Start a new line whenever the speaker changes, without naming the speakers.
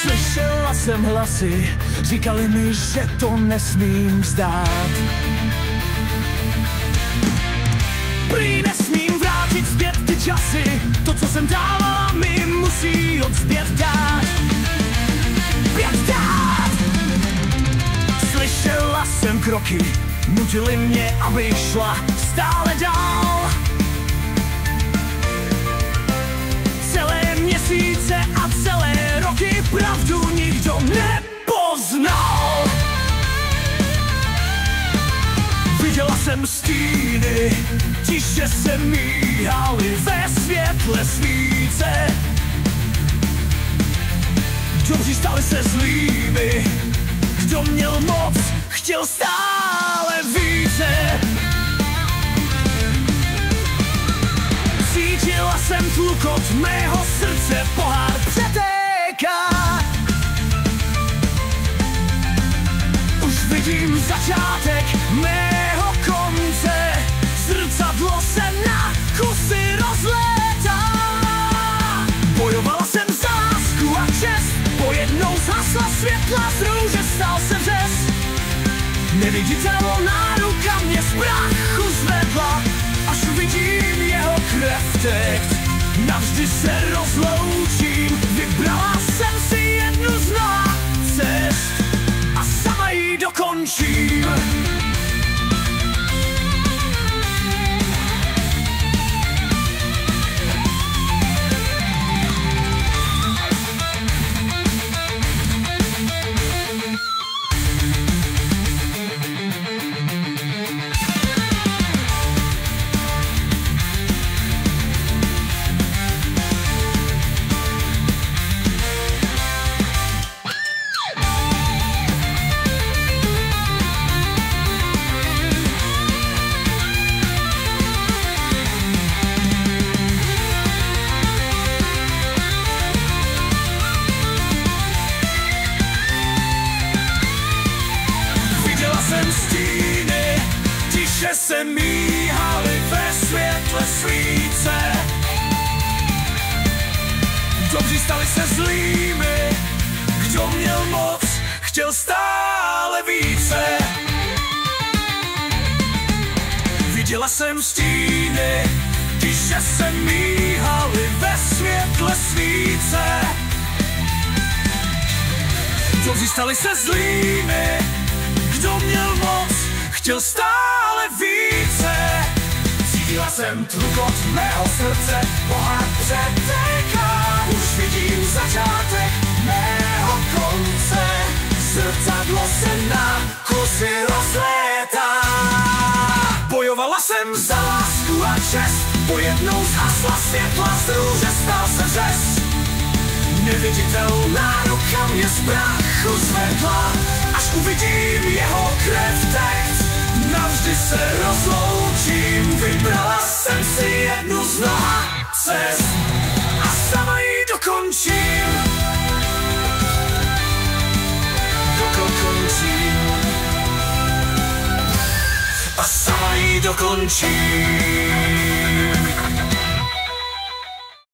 Slyšela jsem hlasy, říkali mi, že to nesmím vzdát. Prý nesmím vrátit zpět ty časy, to, co jsem dávala, mi musí zpět dát. Slyšela jsem kroky, nutili mě, abych šla stále dál. Celé měsíce a celé roky pravdu nikdo nepoznal. Viděla jsem stíny, tiše se míhaly ve světle svíce. Dobří stali se zlými, kdo měl moc, chtěl stále více. Cítila jsem tlukot mého srdce, pohár přetéká. Už vidím začátek mého konce, zrcadlo se na kusy rozlétá. Bojovala jsem za lásku a čest, pojednou zhasla světla z růže, stal se řez. Neviditelná ruka mě z prachu zvedla, až uvidím jeho krev tekt. Navždy se rozloučím, vybrala jsem si jednu z mnoha cest a sama ji dokončím. Stíny, tiše se míhaly ve světle svíce. Dobří stali se zlými, kdo měl moc, chtěl stále více. Viděla jsem stíny, tiše se míhaly ve světle svíce. Dobří stali se zlými, kdo měl moc, chtěl stále více. Cítila jsem tlukot mého srdce, pohár přetéká. Už vidím začátek mého konce, zrcadlo se na kusy rozlétá. Bojovala jsem za lásku a čest, pojednou zhasla světla z růže, stal se řez. Neviditelná ruka mě z prachu zvedla, až uvidím jeho krev tekt. Navždy se rozloučím, vybrala jsem si jednu z mnoha cest a sama ji dokončím. A sama ji dokončím.